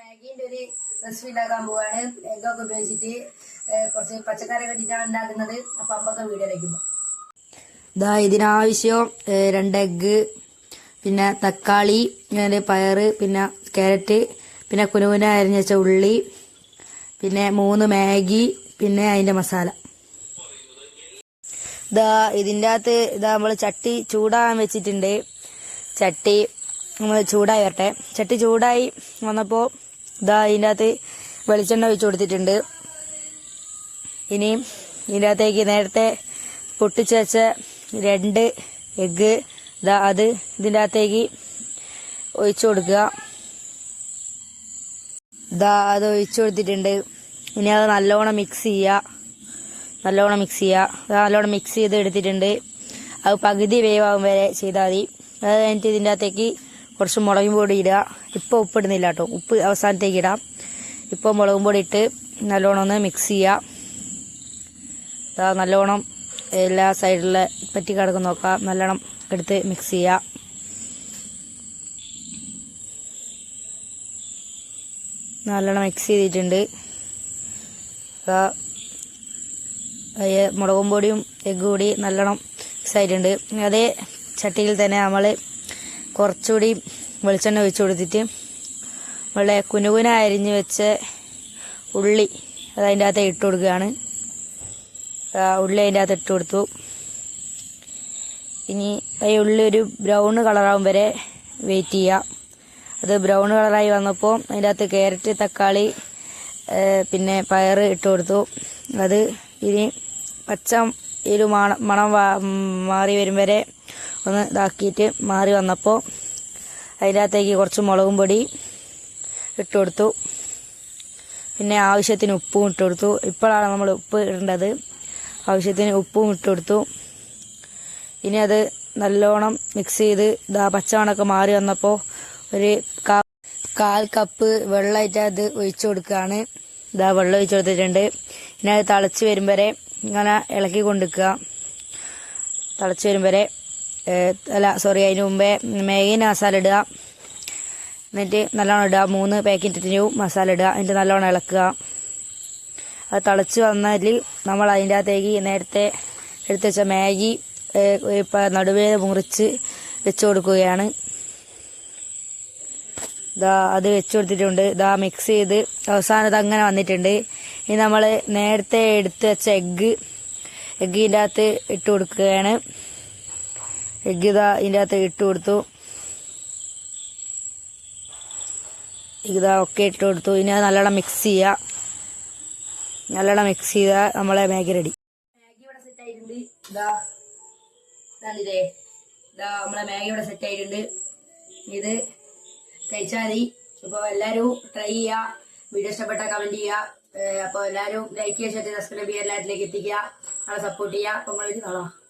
മാഗിന്റെ ഒരു റെസിപ്പി ഉണ്ടാക്കാൻ പോവാണ്. എഗ്ഗൊക്കെ ഉപയോഗിച്ചിട്ട് കുറച്ച് പച്ചക്കറി കണ്ടിട്ടാണ് ഉണ്ടാക്കുന്നത്. അപ്പൊ അപ്പൊക്കെ വീഡിയോ വയ്ക്കുമ്പോ ഇതിനാവശ്യം 2 എഗ്ഗ്, പിന്നെ തക്കാളി, പയറ്, പിന്നെ ക്യാരറ്റ്, പിന്നെ കുനുകുന അരിഞ്ഞ വെച്ച ഉള്ളി, പിന്നെ 3 മാഗി, പിന്നെ അതിന്റെ മസാല. ഇതിൻ്റെ അകത്ത് നമ്മൾ ചട്ടി ചൂടാകാൻ വെച്ചിട്ടുണ്ട്. ചട്ടി നമ്മൾ ചൂടായി വരട്ടെ. ചട്ടി ചൂടായി വന്നപ്പോൾ ഇതിൻ്റെ അകത്ത് വെളിച്ചെണ്ണ ഒഴിച്ചു കൊടുത്തിട്ടുണ്ട്. ഇനിയും ഇതിൻ്റെ അകത്തേക്ക് നേരത്തെ പൊട്ടിച്ച് വെച്ച 2 എഗ്ഗ് അത് ഇതിൻ്റെ അകത്തേക്ക് ഒഴിച്ചു കൊടുക്കുക. അത് ഒഴിച്ചു കൊടുത്തിട്ടുണ്ട്. ഇനി അത് നല്ലോണം മിക്സ് ചെയ്യുക. നല്ലോണം മിക്സ് ചെയ്ത് എടുത്തിട്ടുണ്ട്. അത് പകുതി വേവാകും വരെ ചെയ്താൽ മതി. അത് കഴിഞ്ഞിട്ട് ഇതിൻ്റെ അകത്തേക്ക് കുറച്ച് മുളകും പൊടി ഇടുക. ഇപ്പോൾ ഉപ്പ് ഇടുന്നില്ല കേട്ടോ, ഉപ്പ് അവസാനത്തേക്ക് ഇടാം. ഇപ്പോൾ മുളകും പൊടി ഇട്ട് നല്ലോണം ഒന്ന് മിക്സ് ചെയ്യുക. നല്ലോണം എല്ലാ സൈഡിലെ പറ്റി കിടക്കും നോക്കാം. നല്ലോണം എടുത്ത് മിക്സ് ചെയ്യുക. നല്ലോണം മിക്സ് ചെയ്തിട്ടുണ്ട്. മുളകും പൊടിയും എഗ്ഗ് കൂടി നല്ലോണം മിക്സ് ആയിട്ടുണ്ട്. അതേ ചട്ടിയിൽ തന്നെ നമ്മൾ കുറച്ചുകൂടി വെളിച്ചെണ്ണ ഒഴിച്ചു കൊടുത്തിട്ട് നമ്മളെ കുനുകുന അരിഞ്ഞ് വെച്ച ഉള്ളി അതിൻ്റെ അകത്ത് ഇട്ട് കൊടുക്കുകയാണ്. ഉള്ളി അതിൻ്റെ അകത്ത് ഇട്ട് കൊടുത്തു. ഇനി ഈ ഉള്ളി ഒരു ബ്രൗൺ കളറാകും വരെ വെയിറ്റ് ചെയ്യുക. അത് ബ്രൗൺ കളറായി വന്നപ്പോൾ അതിൻ്റെ അകത്ത് ക്യാരറ്റ്, തക്കാളി, പിന്നെ പയർ ഇട്ട് കൊടുത്തു. അത് ഇനി പച്ച ഒരു മണം മാറി വരും വരെ ഒന്ന് ഇതാക്കിയിട്ട് മാറി വന്നപ്പോൾ അതിൻ്റെ അകത്തേക്ക് കുറച്ച് മുളകും പൊടി ഇട്ട് കൊടുത്തു. പിന്നെ ആവശ്യത്തിന് ഉപ്പും ഇട്ട് കൊടുത്തു. ഇപ്പോഴാണ് നമ്മൾ ഉപ്പ് ഇടേണ്ടത്. ആവശ്യത്തിന് ഉപ്പും ഇട്ട് കൊടുത്തു. ഇനി അത് നല്ലോണം മിക്സ് ചെയ്ത് പച്ചമണമൊക്കെ മാറി വന്നപ്പോൾ ഒരു 1/4 കപ്പ് വെള്ളമായിട്ട് അത് ഒഴിച്ചു കൊടുക്കുകയാണ്. വെള്ളം ഒഴിച്ചു കൊടുത്തിട്ടുണ്ട്. ഇനി അത് തിളച്ച് വരും വരെ ഇങ്ങനെ ഇളക്കി കൊണ്ടുവയ്ക്കുക. തിളച്ച് വരും വരെ അതിന് മുമ്പേ മാഗിൻ്റെ മസാല ഇടുക. എന്നിട്ട് നല്ലോണം ഇടുക. 3 പാക്കറ്റിന് മസാല ഇടുക. എന്നിട്ട് നല്ലോണം ഇളക്കുക. അത് തിളച്ച് വന്നതിൽ നമ്മൾ അതിൻ്റെ അകത്തേക്ക് നേരത്തെ എടുത്ത് വെച്ച മാഗി നടുവേ മുറിച്ച് വെച്ച് കൊടുക്കുകയാണ്. അത് വെച്ച് കൊടുത്തിട്ടുണ്ട്. മിക്സ് ചെയ്ത് അവസാനം അങ്ങനെ വന്നിട്ടുണ്ട്. ഇനി നമ്മൾ നേരത്തെ എടുത്ത് വെച്ച എഗ്ഗിൻ്റെ അകത്ത് ഇട്ട് കൊടുക്കുകയാണ്. എഗ്ഗ് ഇതിൻ്റെ അകത്ത് ഇട്ട് കൊടുത്തു. ഒക്കെ ഇട്ട് കൊടുത്തു. ഇനി അത് നല്ലോണം മിക്സ് ചെയ്യുക. നല്ലോണം മിക്സ് ചെയ്താൽ നമ്മളെ മാഗി റെഡി. മാഗി ഇവിടെ സെറ്റ് ആയിട്ടുണ്ട്. ഇതാണില്ലേ, നമ്മളെ മാഗി ഇവിടെ സെറ്റ് ആയിട്ടുണ്ട്. ഇത് കഴിച്ചാൽ മതി. അപ്പോൾ എല്ലാവരും ട്രൈ ചെയ്യുക. വീഡിയോ ഇഷ്ടപ്പെട്ട കമന്റ് ചെയ്യുക. അപ്പോൾ എല്ലാവരും ലൈക്ക് ചെയ്യുക, സബ്സ്ക്രൈബ് ചെയ്യുക, എല്ലാവരിലേക്ക് എത്തിക്കുക, നമ്മളെ സപ്പോർട്ട് ചെയ്യുക. അപ്പോൾ നമ്മൾ കാണാം.